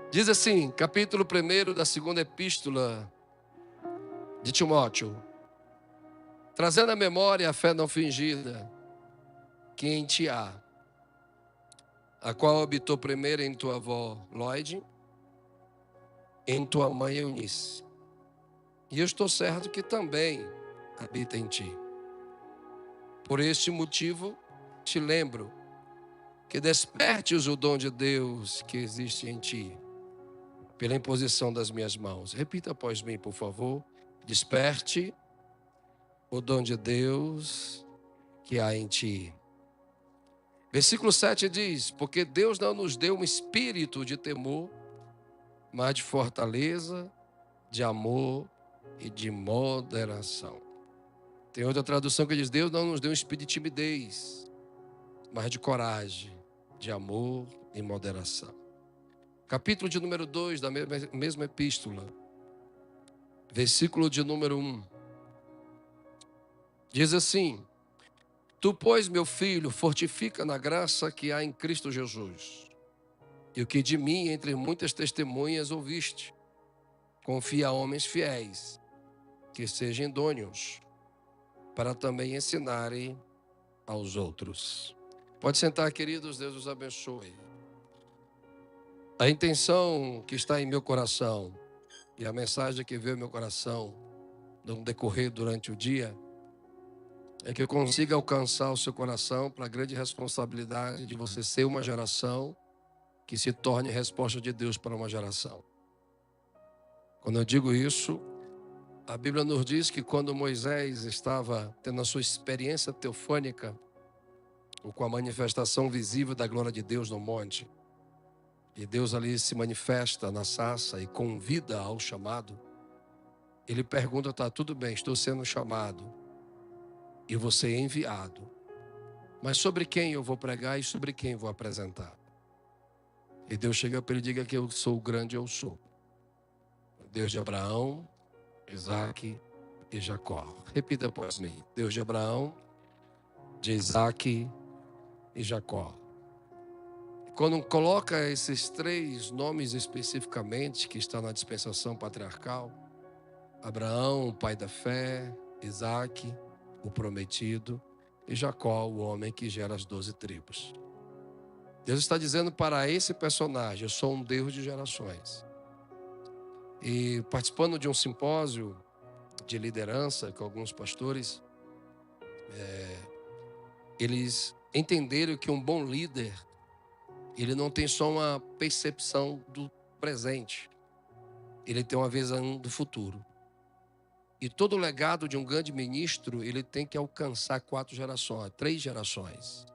Diz assim, capítulo 1 da segunda epístola de Timóteo: trazendo à memória a fé não fingida que em ti há, a qual habitou primeiro em tua avó Lloyd, em tua mãe Eunice. E eu estou certo que também habita em ti. Por este motivo, te lembro que despertes o dom de Deus que existe em ti, pela imposição das minhas mãos. Repita após mim, por favor. Desperte o dom de Deus que há em ti. Versículo 7 diz: porque Deus não nos deu um espírito de temor, mas de fortaleza, de amor e de moderação. Tem outra tradução que diz: Deus não nos deu um espírito de timidez, mas de coragem, de amor e moderação. Capítulo de número 2 da mesma epístola, versículo de número 1. Diz assim: tu, pois, meu filho, fortifica na graça que há em Cristo Jesus. E o que de mim, entre muitas testemunhas, ouviste, confia a homens fiéis, que sejam idôneos, para também ensinarem aos outros. Pode sentar, queridos, Deus os abençoe. A intenção que está em meu coração e a mensagem que veio ao meu coração no decorrer durante o dia é que eu consiga alcançar o seu coração para a grande responsabilidade de você ser uma geração que se torne resposta de Deus para uma geração. Quando eu digo isso, a Bíblia nos diz que quando Moisés estava tendo a sua experiência teofânica, ou com a manifestação visível da glória de Deus no monte, e Deus ali se manifesta na sarça e convida ao chamado, ele pergunta: tá, tudo bem, estou sendo chamado e você é enviado, mas sobre quem eu vou pregar e sobre quem vou apresentar? E Deus chega para ele e diga que eu sou o grande eu sou, o Deus de Abraão, Isaque e Jacó. Repita após mim: Deus de Abraão, de Isaque e Jacó. Quando coloca esses três nomes especificamente, que está na dispensação patriarcal: Abraão, o pai da fé; Isaque, o prometido; e Jacó, o homem que gera as 12 tribos. Deus está dizendo para esse personagem: eu sou um Deus de gerações. E participando de um simpósio de liderança com alguns pastores, eles entenderam que um bom líder, ele não tem só uma percepção do presente, ele tem uma visão do futuro. E todo o legado de um grande ministro, ele tem que alcançar 4 gerações, 3 gerações.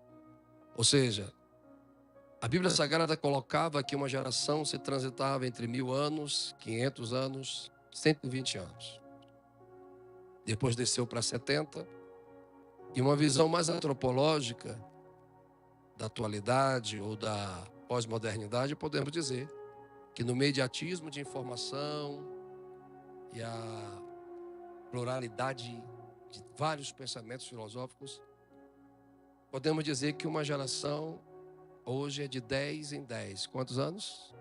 Ou seja, a Bíblia Sagrada colocava que uma geração se transitava entre 1000 anos, 500 anos, 120 anos. Depois desceu para 70. E uma visão mais antropológica da atualidade ou da pós-modernidade, podemos dizer que no mediatismo de informação e a pluralidade de vários pensamentos filosóficos, podemos dizer que uma geração hoje é de 10 em 10. Quantos anos?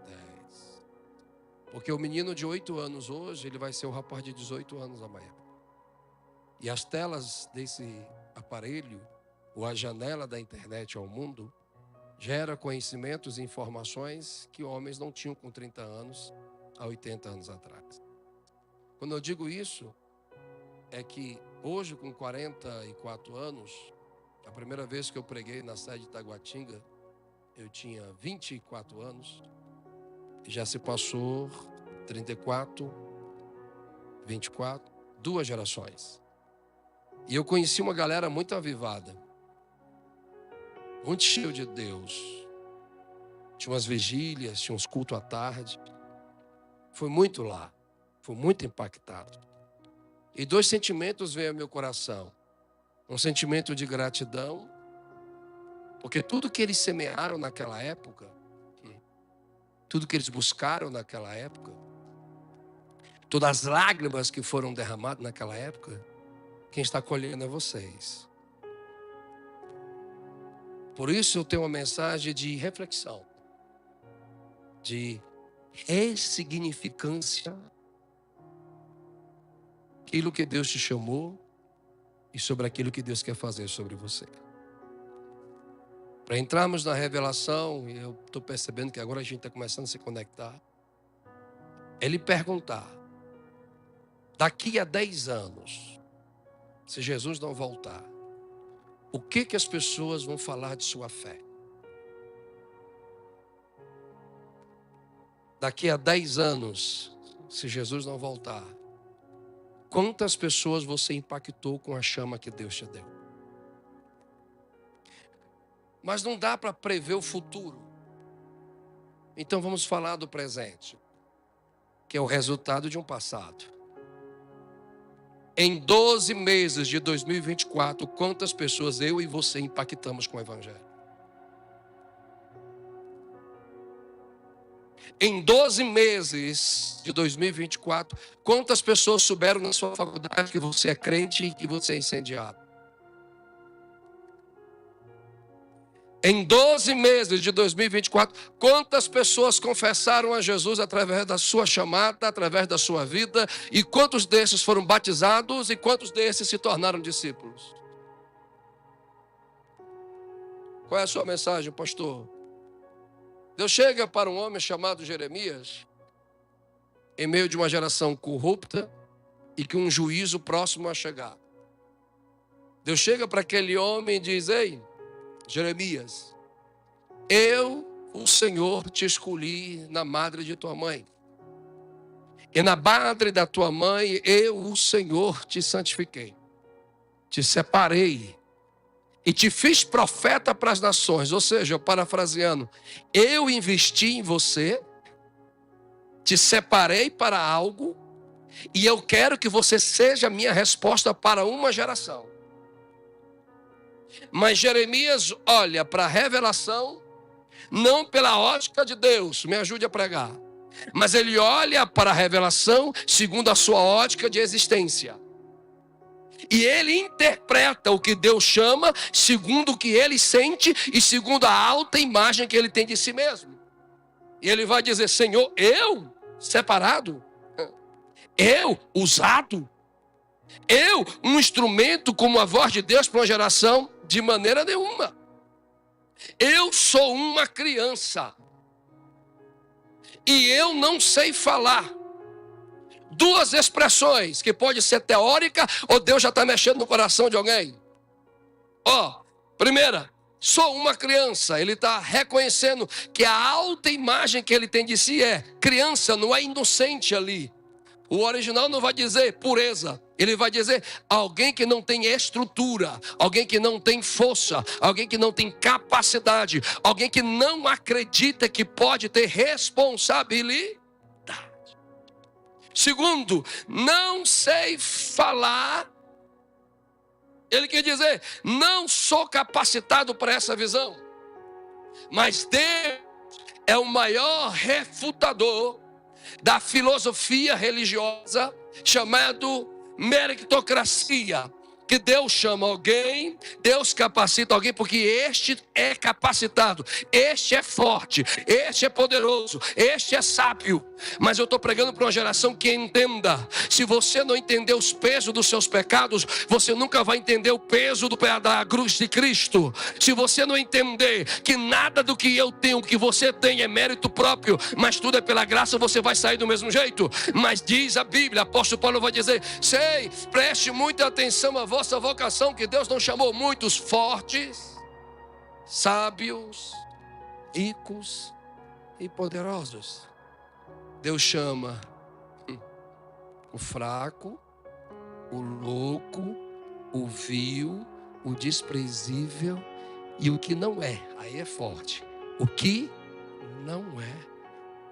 10. Porque o menino de 8 anos hoje, ele vai ser o rapaz de 18 anos amanhã. E as telas desse aparelho, ou a janela da internet ao mundo, gera conhecimentos e informações que homens não tinham com 30 anos, há 80 anos atrás. Quando eu digo isso, é que hoje, com 44 anos, a primeira vez que eu preguei na sede de Taguatinga, eu tinha 24 anos, e já se passou 34, 24, 2 gerações. E eu conheci uma galera muito avivada, muito cheio de Deus. Tinha umas vigílias, tinha uns cultos à tarde. Foi muito lá, foi muito impactado. E 2 sentimentos veio ao meu coração. Um sentimento de gratidão, porque tudo que eles semearam naquela época, tudo que eles buscaram naquela época, todas as lágrimas que foram derramadas naquela época, quem está colhendo é vocês. Por isso eu tenho uma mensagem de reflexão, de ressignificância aquilo que Deus te chamou e sobre aquilo que Deus quer fazer sobre você. Para entrarmos na revelação, e eu estou percebendo que agora a gente está começando a se conectar, ele perguntar, daqui a 10 anos, se Jesus não voltar, o que as pessoas vão falar de sua fé? Daqui a 10 anos, se Jesus não voltar, quantas pessoas você impactou com a chama que Deus te deu? Mas não dá para prever o futuro. Então vamos falar do presente, que é o resultado de um passado. Em 12 meses de 2024, quantas pessoas eu e você impactamos com o Evangelho? Em 12 meses de 2024, quantas pessoas souberam na sua faculdade que você é crente e que você é incendiado? Em 12 meses de 2024, quantas pessoas confessaram a Jesus através da sua chamada, através da sua vida, e quantos desses foram batizados e quantos desses se tornaram discípulos? Qual é a sua mensagem, pastor? Deus chega para um homem chamado Jeremias, em meio de uma geração corrupta e que um juízo próximo a chegar. Deus chega para aquele homem e diz, ei, Jeremias, eu, o Senhor, te escolhi na madre de tua mãe. E na madre da tua mãe, eu, o Senhor, te santifiquei. Te separei. E te fiz profeta para as nações. Ou seja, parafraseando, eu investi em você, te separei para algo, e eu quero que você seja a minha resposta para uma geração. Mas Jeremias olha para a revelação, não pela ótica de Deus, me ajude a pregar, mas ele olha para a revelação segundo a sua ótica de existência. E ele interpreta o que Deus chama segundo o que ele sente e segundo a alta imagem que ele tem de si mesmo. E ele vai dizer, Senhor, eu separado? Eu usado? Eu, um instrumento como a voz de Deus para uma geração? De maneira nenhuma. Eu sou uma criança. E eu não sei falar. Duas expressões que pode ser teórica ou Deus já está mexendo no coração de alguém. Primeira, sou uma criança. Ele está reconhecendo que a alta imagem que ele tem de si é criança, não é inocente ali. O original não vai dizer pureza. Ele vai dizer alguém que não tem estrutura, alguém que não tem força, alguém que não tem capacidade, alguém que não acredita que pode ter responsabilidade. Segundo, não sei falar. Ele quer dizer, não sou capacitado para essa visão. Mas Deus é o maior refutador da filosofia religiosa chamado meritocracia, que Deus chama alguém, Deus capacita alguém, porque este é capacitado, este é forte, este é poderoso, este é sábio. Mas eu estou pregando para uma geração que entenda, se você não entender os pesos dos seus pecados, você nunca vai entender o peso da cruz de Cristo. Se você não entender que nada do que eu tenho, que você tem é mérito próprio, mas tudo é pela graça, você vai sair do mesmo jeito. Mas diz a Bíblia, apóstolo Paulo vai dizer, preste muita atenção à vossa vocação, que Deus não chamou muitos fortes, sábios, ricos e poderosos. Deus chama o fraco, o louco, o vil, o desprezível e o que não é. Aí é forte. O que não é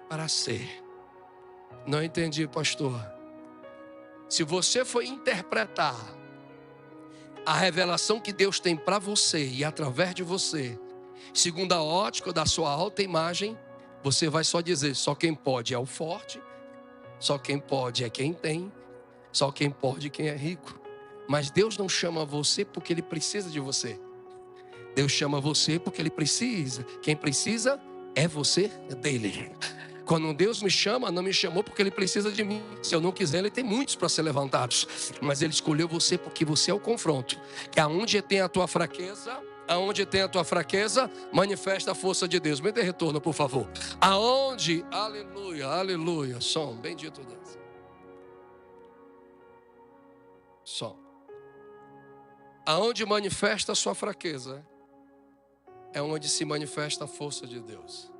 para ser. Não entendi, pastor. Se você for interpretar a revelação que Deus tem para você e através de você, segundo a ótica da sua alta imagem, você vai só dizer, só quem pode é o forte, só quem pode é quem tem, só quem pode é quem é rico. Mas Deus não chama você porque Ele precisa de você. Deus chama você porque Ele precisa. Quem precisa é você dele. Quando Deus me chama, não me chamou porque Ele precisa de mim. Se eu não quiser, Ele tem muitos para ser levantados. Mas Ele escolheu você porque você é o confronto. Que aonde tem a tua fraqueza, manifesta a força de Deus. Me dê retorno, por favor. Aonde, aleluia, aleluia. Som, bendito Deus. Som. Aonde manifesta a sua fraqueza, é onde se manifesta a força de Deus.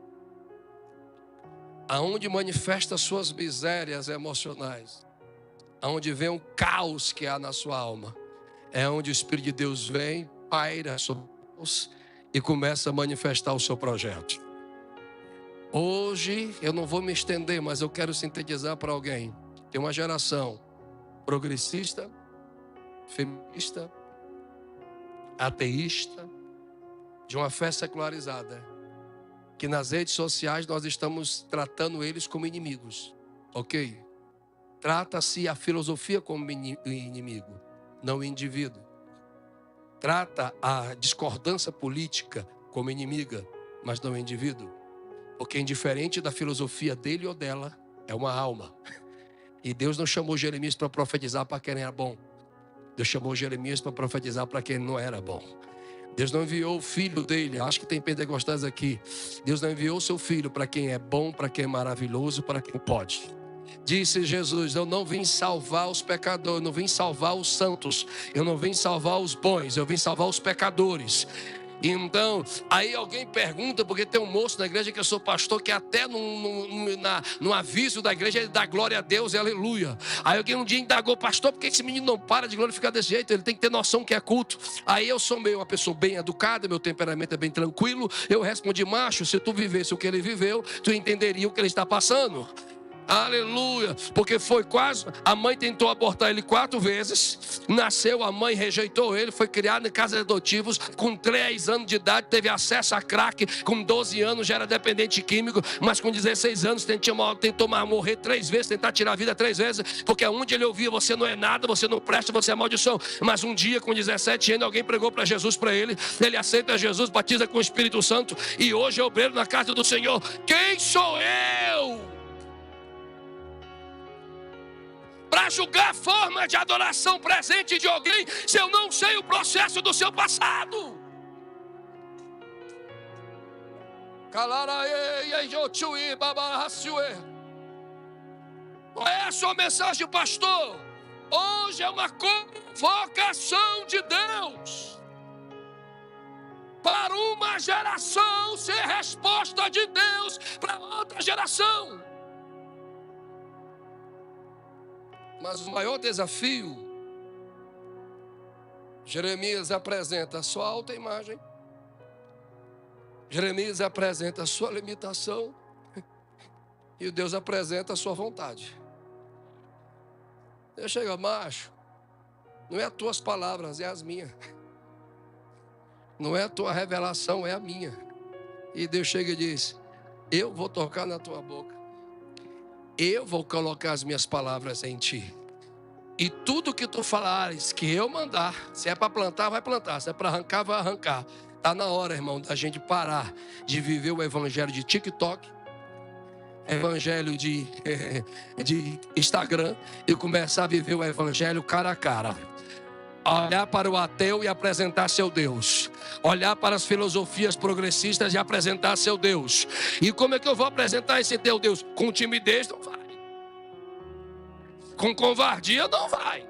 Aonde manifesta as suas misérias emocionais, aonde vem o caos que há na sua alma, é onde o Espírito de Deus vem, paira sobre Deus e começa a manifestar o seu projeto. Hoje, eu não vou me estender, mas eu quero sintetizar para alguém. Tem uma geração progressista, feminista, ateísta, de uma fé secularizada, que nas redes sociais nós estamos tratando eles como inimigos, ok? Trata-se a filosofia como inimigo, não o indivíduo. Trata a discordância política como inimiga, mas não o indivíduo. Porque indiferente da filosofia dele ou dela, é uma alma. E Deus não chamou Jeremias para profetizar para quem era bom. Deus chamou Jeremias para profetizar para quem não era bom. Deus não enviou o filho dele, acho que tem pentecostais aqui. Deus não enviou o seu filho para quem é bom, para quem é maravilhoso, para quem pode. Disse Jesus: eu não vim salvar os pecadores, eu não vim salvar os santos, eu não vim salvar os bons, eu vim salvar os pecadores. Então, aí alguém pergunta, porque tem um moço na igreja que eu sou pastor, que até no aviso da igreja ele dá glória a Deus e aleluia. Aí alguém um dia indagou: pastor, por que esse menino não para de glorificar desse jeito? Ele tem que ter noção que é culto. Aí eu sou uma pessoa bem educada, meu temperamento é bem tranquilo. Eu respondi: macho, se tu vivesse o que ele viveu, tu entenderia o que ele está passando. Aleluia, porque foi quase, a mãe tentou abortar ele 4 vezes, nasceu, a mãe rejeitou ele, foi criado em casa de adotivos, com 3 anos de idade, teve acesso a crack, com 12 anos já era dependente químico, mas com 16 anos tentou morrer 3 vezes, tentar tirar a vida 3 vezes, porque onde ele ouvia: você não é nada, você não presta, você é maldição. Mas um dia, com 17 anos, alguém pregou para Jesus para ele aceita Jesus, batiza com o Espírito Santo, e hoje é obreiro na casa do Senhor. Quem sou eu para julgar a forma de adoração presente de alguém, se eu não sei o processo do seu passado? Qual é a sua mensagem, pastor? Hoje é uma convocação de Deus para uma geração ser resposta de Deus para outra geração. Mas o maior desafio, Jeremias apresenta a sua autoimagem, Jeremias apresenta a sua limitação, e Deus apresenta a sua vontade. Eu chego: macho, não é as tuas palavras, é as minhas. Não é a tua revelação, é a minha. E Deus chega e diz: eu vou tocar na tua boca. Eu vou colocar as minhas palavras em ti. E tudo que tu falares, que eu mandar, se é para plantar, vai plantar. Se é para arrancar, vai arrancar. Está na hora, irmão, da gente parar de viver o evangelho de TikTok, evangelho de Instagram, e começar a viver o evangelho cara a cara. Olhar para o ateu e apresentar seu Deus. Olhar para as filosofias progressistas e apresentar seu Deus. E como é que eu vou apresentar esse teu Deus? Com timidez não vai. Com covardia não vai.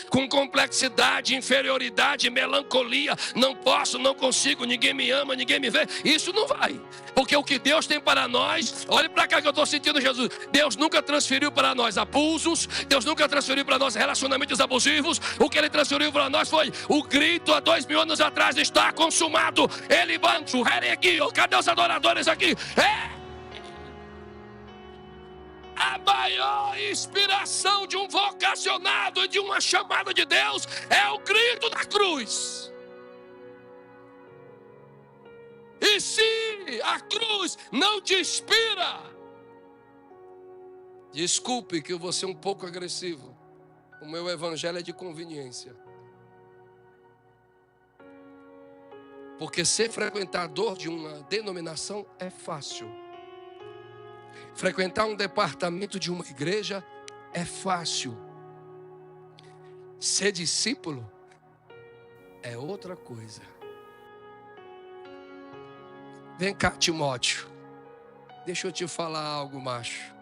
Com complexidade, inferioridade, melancolia, não posso, não consigo, ninguém me ama, ninguém me vê, isso não vai. Porque o que Deus tem para nós, olhe para cá que eu estou sentindo Jesus. Deus nunca transferiu para nós abusos, Deus nunca transferiu para nós relacionamentos abusivos. O que Ele transferiu para nós foi o grito há 2000 anos atrás: está consumado. Ele banjo, cadê os adoradores aqui? A maior inspiração de um vocacionado e de uma chamada de Deus é o grito da cruz. E se a cruz não te inspira, desculpe que eu vou ser um pouco agressivo, o meu evangelho é de conveniência. Porque ser frequentador de uma denominação é fácil. Frequentar um departamento de uma igreja é fácil. Ser discípulo é outra coisa. Vem cá, Timóteo. Deixa eu te falar algo, macho.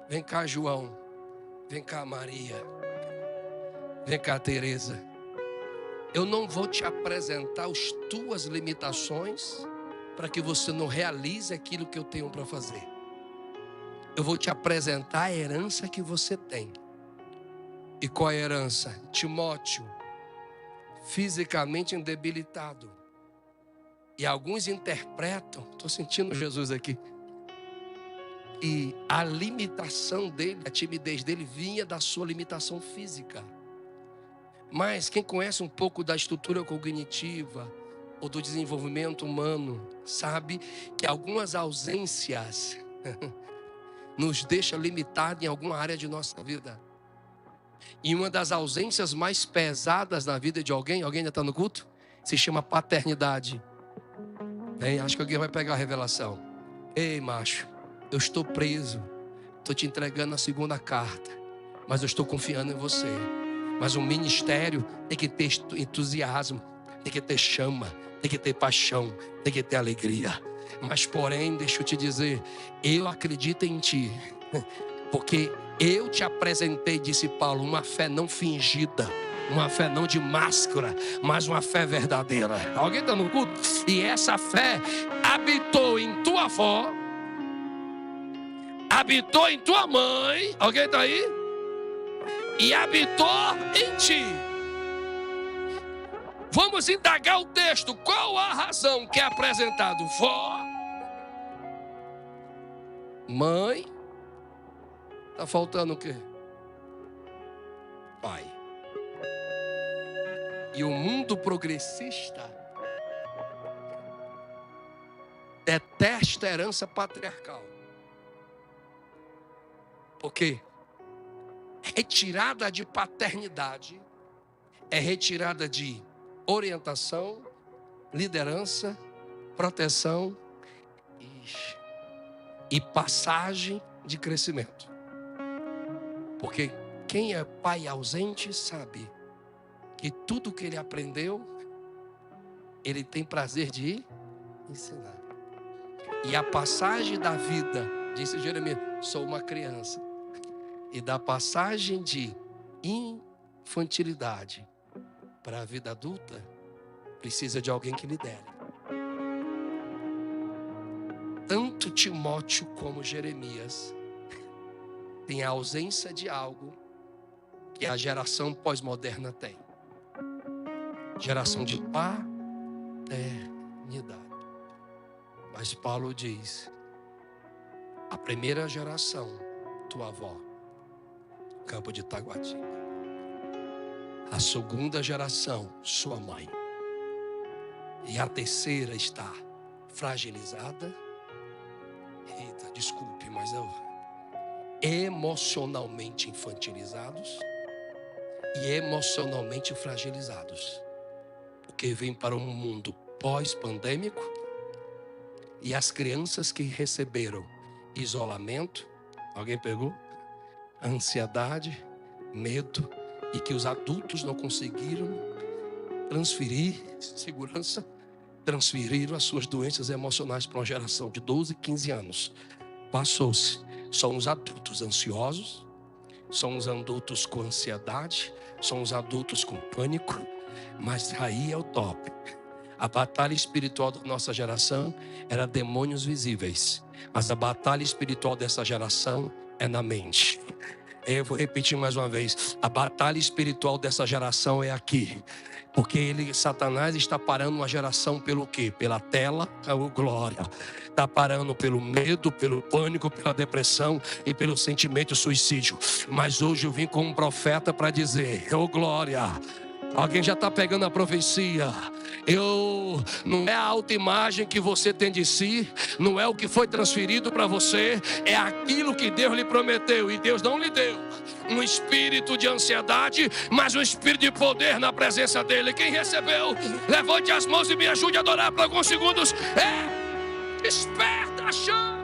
Vem cá, João. Vem cá, Maria. Vem cá, Teresa. Eu não vou te apresentar as tuas limitações para que você não realize aquilo que eu tenho para fazer. Eu vou te apresentar a herança que você tem. E qual é a herança? Timóteo, fisicamente debilitado. E alguns interpretam, estou sentindo Jesus aqui, e a limitação dele, a timidez dele vinha da sua limitação física. Mas quem conhece um pouco da estrutura cognitiva ou do desenvolvimento humano, sabe que algumas ausências nos deixam limitados em alguma área de nossa vida. E uma das ausências mais pesadas na vida de alguém ainda está no culto? Se chama paternidade. Bem, acho que alguém vai pegar a revelação. Ei, macho, eu estou preso. Estou te entregando a segunda carta. Mas eu estou confiando em você. Mas o ministério tem que ter entusiasmo, tem que ter chama, tem que ter paixão, tem que ter alegria. Mas porém, deixa eu te dizer, eu acredito em ti, porque eu te apresentei, disse Paulo, uma fé não fingida, uma fé não de máscara, mas uma fé verdadeira. Alguém está no culto? E essa fé habitou em tua avó, habitou em tua mãe. Alguém está aí? E habitou em ti. Vamos indagar o texto. Qual a razão que é apresentado? Vó, mãe, está faltando o quê? Pai. E o mundo progressista detesta a herança patriarcal. Por quê? Retirada de paternidade é retirada de orientação, liderança, proteção e passagem de crescimento. Porque quem é pai ausente sabe que tudo que ele aprendeu, ele tem prazer de ensinar. E a passagem da vida, disse Jeremias, sou uma criança. E da passagem de infantilidade para a vida adulta, precisa de alguém que lidere. Tanto Timóteo como Jeremias têm a ausência de algo que a geração pós-moderna tem. Geração de paternidade. Mas Paulo diz, a primeira geração, tua avó, Campo de Taguatinga. A segunda geração, sua mãe. E a terceira está fragilizada. Eita, desculpe, mas emocionalmente infantilizados e emocionalmente fragilizados. Porque vem para um mundo pós-pandêmico e as crianças que receberam isolamento, alguém pegou? Ansiedade, medo, e que os adultos não conseguiram transferir segurança, transferiram as suas doenças emocionais para uma geração de 12, 15 anos. Passou-se. São os adultos ansiosos, são os adultos com ansiedade, são os adultos com pânico, mas aí é o top. A batalha espiritual da nossa geração era demônios visíveis, mas a batalha espiritual dessa geração é na mente. Eu vou repetir mais uma vez. A batalha espiritual dessa geração é aqui. Porque Satanás está parando uma geração pelo quê? Pela tela, glória. Está parando pelo medo, pelo pânico, pela depressão e pelo sentimento de suicídio. Mas hoje eu vim como um profeta para dizer, glória. Alguém já está pegando a profecia. Não é a autoimagem que você tem de si, não é o que foi transferido para você, é aquilo que Deus lhe prometeu. E Deus não lhe deu um espírito de ansiedade, mas um espírito de poder na presença dele. Quem recebeu, levante as mãos e me ajude a adorar por alguns segundos. Desperta a chama.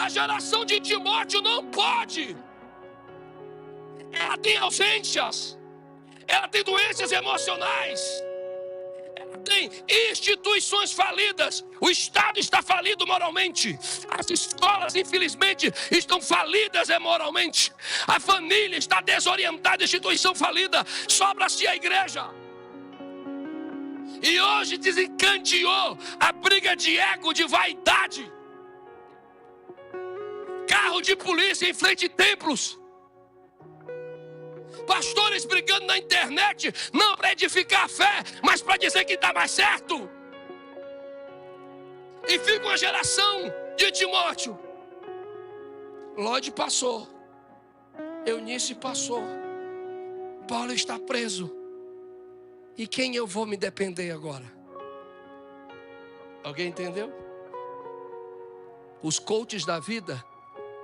A geração de Timóteo não pode. Ela tem ausências. Ela tem doenças emocionais. Ela tem instituições falidas. O Estado está falido moralmente. As escolas, infelizmente, estão falidas moralmente. A família está desorientada, instituição falida. Sobra-se a igreja. E hoje desencandeou a briga de ego, de vaidade. Carro de polícia em frente a templos. Pastores brigando na internet, não para edificar a fé, mas para dizer que está mais certo. E fica uma geração de Timóteo. Lode passou. Eunice passou. Paulo está preso. E quem eu vou me depender agora? Alguém entendeu? Os coaches da vida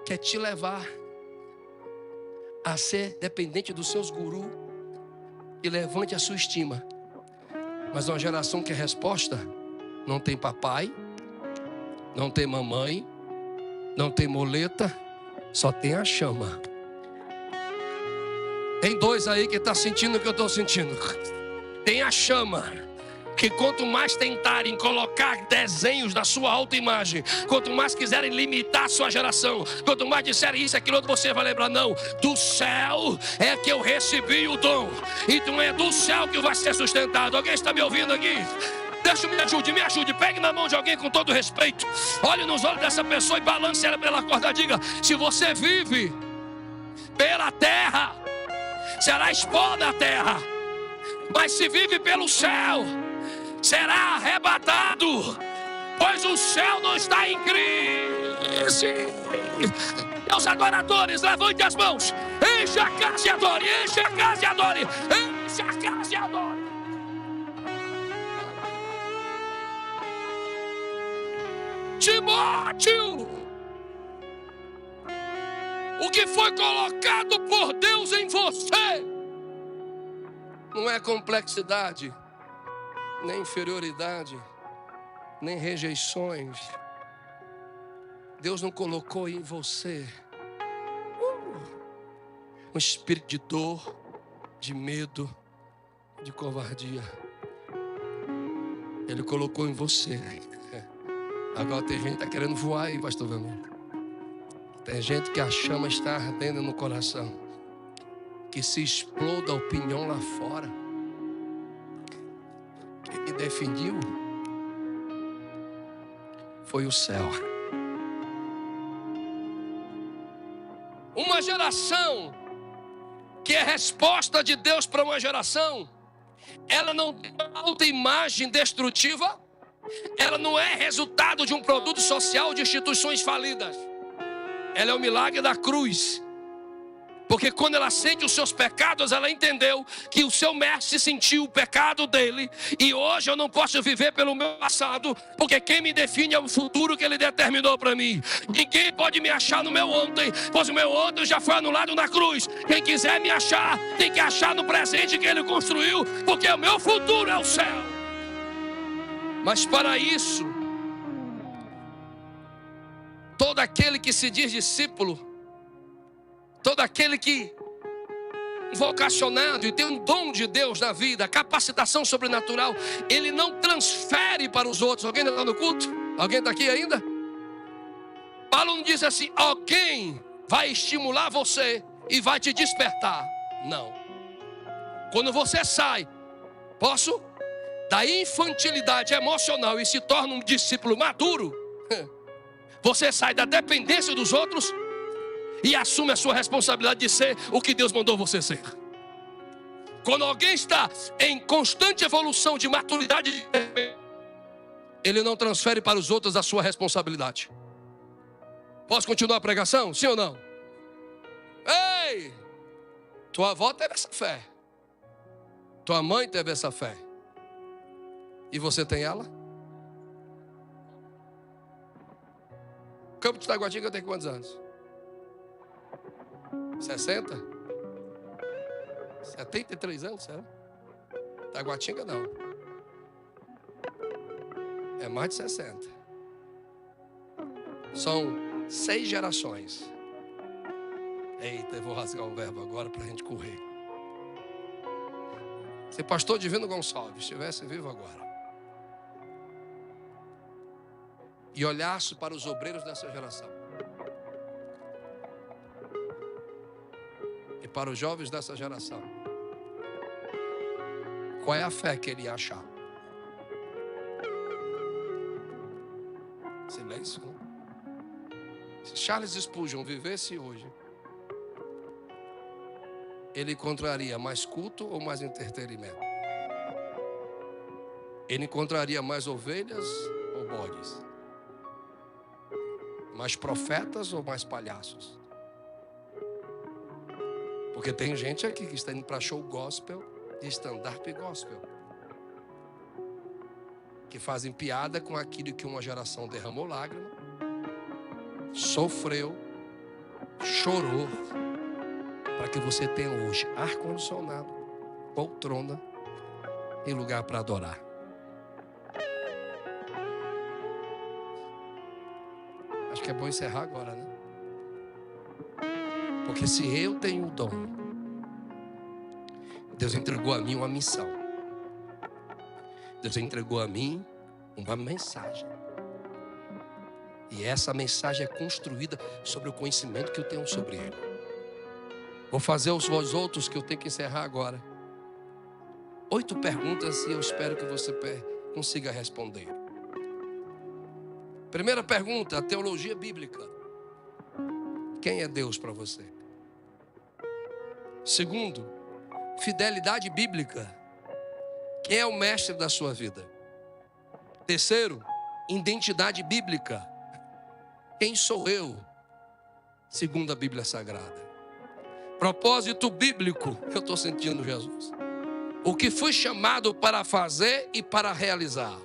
quer te levar a ser dependente dos seus gurus e levante a sua estima. Mas uma geração que é resposta não tem papai, não tem mamãe, não tem moleta, só tem a chama. Tem dois aí que está sentindo o que eu estou sentindo. Tem a chama, que quanto mais tentarem colocar desenhos da sua autoimagem, quanto mais quiserem limitar a sua geração, quanto mais disserem isso, aquilo outro, você vai lembrar, não, do céu é que eu recebi o dom, então é do céu que vai ser sustentado. Alguém está me ouvindo aqui? Deixa, me ajude, pegue na mão de alguém com todo respeito, olhe nos olhos dessa pessoa e balance ela pela corda, diga, se você vive pela terra, será expor da terra, mas se vive pelo céu, será arrebatado, pois o céu não está em crise. Meus adoradores, levante as mãos, enche a casa e adore, enche a casa e adore, enche a casa e adore. Timóteo, o que foi colocado por Deus em você não é complexidade, nem inferioridade, nem rejeições. Deus não colocou em você um espírito de dor, de medo, de covardia. Ele colocou em você. Agora tem gente que está querendo voar aí, pastor Vamir. Tem gente que a chama está ardendo no coração. Que se exploda a opinião lá fora. Quem me defendiu foi o céu. Uma geração que é resposta de Deus para uma geração, ela não tem autoimagem destrutiva, ela não é resultado de um produto social de instituições falidas. Ela é o milagre da cruz. Porque quando ela sente os seus pecados, ela entendeu que o seu mestre sentiu o pecado dele. E hoje eu não posso viver pelo meu passado, porque quem me define é o futuro que ele determinou para mim. Ninguém pode me achar no meu ontem, pois o meu ontem já foi anulado na cruz. Quem quiser me achar, tem que achar no presente que ele construiu, porque o meu futuro é o céu. Mas para isso, todo aquele que se diz discípulo, todo aquele que vocacionado e tem um dom de Deus na vida, capacitação sobrenatural, ele não transfere para os outros. Alguém está no culto? Alguém está aqui ainda? Paulo não diz assim, alguém vai estimular você e vai te despertar. Não. Quando você sai, da infantilidade emocional e se torna um discípulo maduro, você sai da dependência dos outros e assume a sua responsabilidade de ser o que Deus mandou você ser. Quando alguém está em constante evolução de maturidade, ele não transfere para os outros a sua responsabilidade. Posso continuar a pregação? Sim ou não? Ei! Tua avó teve essa fé. Tua mãe teve essa fé. E você tem ela? Campo de Taguatinga tem quantos anos? 60? 73 anos, será? Taguatinga não. É mais de 60. São 6 gerações. Eita, eu vou rasgar o verbo agora para a gente correr. Se pastor Divino Gonçalves estivesse vivo agora e olhasse para os obreiros dessa geração e para os jovens dessa geração, qual é a fé que ele ia achar? Silêncio, né? Se Charles Spurgeon vivesse hoje, ele encontraria mais culto ou mais entretenimento? Ele encontraria mais ovelhas ou bodes? Mais profetas ou mais palhaços? Porque tem gente aqui que está indo para show gospel e stand-up gospel, que fazem piada com aquilo que uma geração derramou lágrima, sofreu, chorou, para que você tenha hoje ar-condicionado, poltrona e lugar para adorar. Acho que é bom encerrar agora, né? Porque se eu tenho o dom, Deus entregou a mim uma missão. Deus entregou a mim uma mensagem. E essa mensagem é construída sobre o conhecimento que eu tenho sobre Ele. Vou fazer os vós outros que eu tenho que encerrar agora. 8 perguntas e eu espero que você consiga responder. Primeira pergunta, a teologia bíblica. Quem é Deus para você? Segundo, fidelidade bíblica. Quem é o mestre da sua vida? Terceiro, identidade bíblica. Quem sou eu? Segundo a Bíblia Sagrada. Propósito bíblico, eu estou sentindo Jesus. O que fui chamado para fazer e para realizar.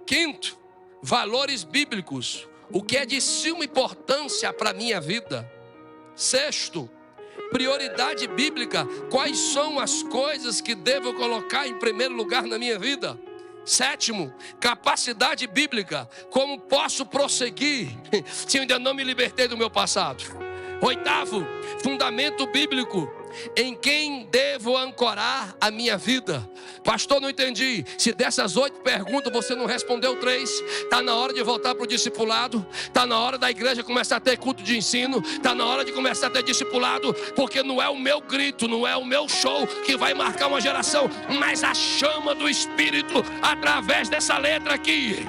Quinto, valores bíblicos. O que é de suma importância para a minha vida. Sexto, prioridade bíblica. Quais são as coisas que devo colocar em primeiro lugar na minha vida? Sétimo, capacidade bíblica. Como posso prosseguir se eu ainda não me libertei do meu passado? Oitavo, fundamento bíblico. Em quem devo ancorar a minha vida? Pastor, não entendi. Se dessas 8 perguntas você não respondeu 3, está na hora de voltar para o discipulado. Está na hora da igreja começar a ter culto de ensino. Está na hora de começar a ter discipulado. Porque não é o meu grito, não é o meu show que vai marcar uma geração, mas a chama do Espírito através dessa letra aqui.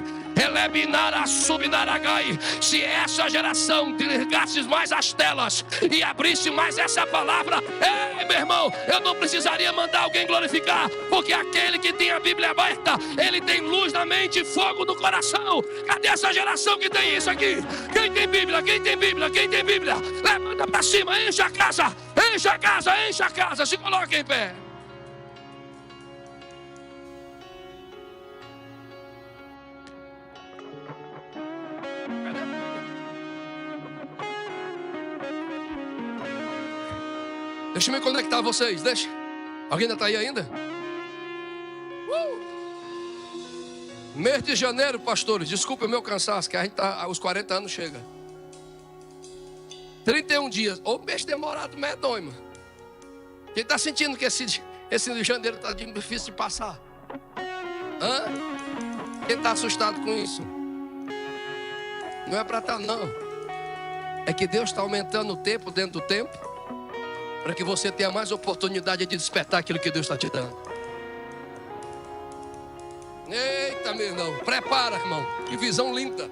Se essa geração ligasse mais as telas e abrisse mais essa palavra, ei, meu irmão, eu não precisaria mandar alguém glorificar, porque aquele que tem a Bíblia aberta, ele tem luz na mente e fogo no coração. Cadê essa geração que tem isso aqui? Quem tem Bíblia? Quem tem Bíblia? Quem tem Bíblia? Levanta para cima, enche a casa, enche a casa, enche a casa. Se coloque em pé. Deixa eu me conectar a vocês, deixa. Alguém ainda está aí ainda? Mês de janeiro, pastores, desculpa o meu cansaço, que a gente tá, os 40 anos chega. 31 dias, ou mês demorado, medonho, mano. Quem está sentindo que esse de janeiro está difícil de passar? Hã? Quem está assustado com isso? Não é para estar, não. É que Deus está aumentando o tempo dentro do tempo, para que você tenha mais oportunidade de despertar aquilo que Deus está te dando. Eita, meu irmão, prepara, irmão, que visão linda.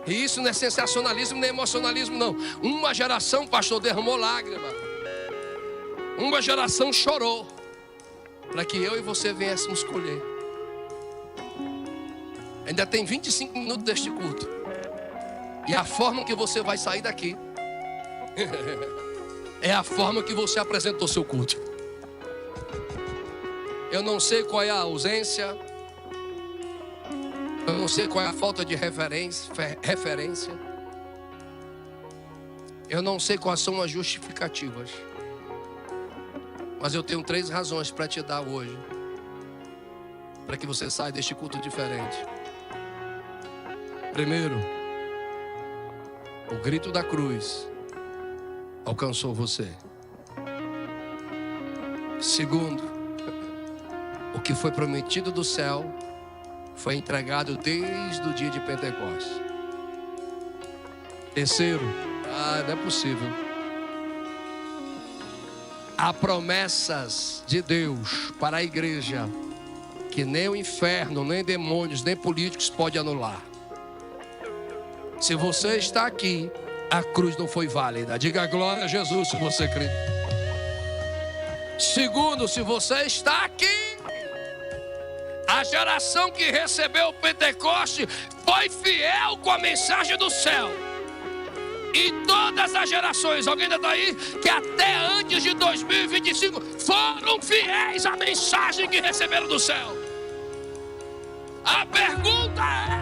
E isso não é sensacionalismo nem emocionalismo, não. Uma geração, pastor, derramou lágrima. Uma geração chorou, para que eu e você viéssemos colher. Ainda tem 25 minutos deste culto. E a forma que você vai sair daqui é a forma que você apresentou seu culto. Eu não sei qual é a ausência. Eu não sei qual é a falta de referência. Eu não sei quais são as justificativas. Mas eu tenho 3 razões para te dar hoje, para que você saia deste culto diferente. Primeiro, O grito da cruz alcançou você. Segundo, o que foi prometido do céu foi entregado desde o dia de Pentecostes. Terceiro, não é possível. Há promessas de Deus para a igreja que nem o inferno, nem demônios, nem políticos podem anular. Se você está aqui, a cruz não foi válida. Diga glória a Jesus se você crê. Segundo, se você está aqui, a geração que recebeu o Pentecoste foi fiel com a mensagem do céu. E todas as gerações, alguém ainda está aí, que até antes de 2025 foram fiéis à mensagem que receberam do céu. A pergunta é: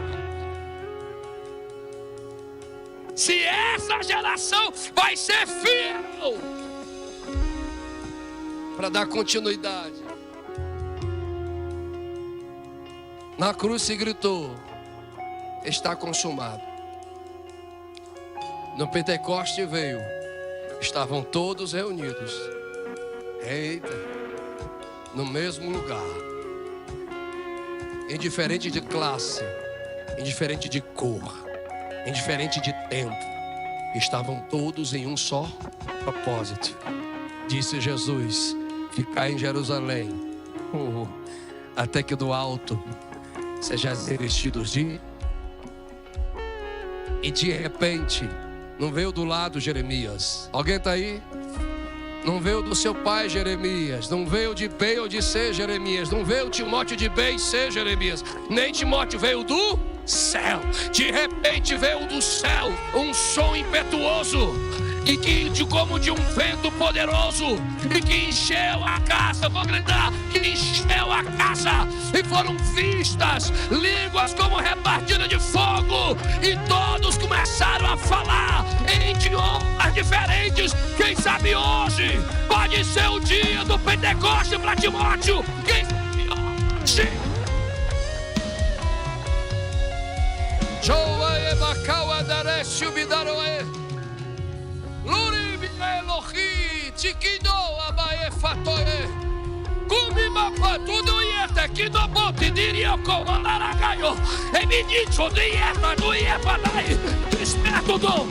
se essa geração vai ser fiel para dar continuidade. Na cruz se gritou: está consumado. No Pentecoste veio, estavam todos reunidos. Eita, no mesmo lugar. Indiferente de classe, indiferente de cor, indiferente de tempo, estavam todos em um só propósito. Disse Jesus: ficai em Jerusalém, até que do alto sejais revestidos de... E de repente, não veio do lado Jeremias. Alguém está aí? Não veio do seu pai Jeremias. Não veio de B ou de C Jeremias. Não veio Timóteo de B e C Jeremias. Nem Timóteo veio do céu. De repente veio do céu um som impetuoso, e que como de um vento poderoso, e que encheu a casa. Vou gritar: que encheu a casa, e foram vistas línguas como repartidas de fogo, e todos começaram a falar em idiomas diferentes. Quem sabe hoje pode ser o dia do Pentecoste para Timóteo. Quem sabe hoje? Joae Bacau Adaresh Ubidaroe Luribi Elohi Tikido Abae Fatoe Kumimapa tudo ieta que do bote diria como Naragaio e me dicho de ieta do Iepadai. Desperto do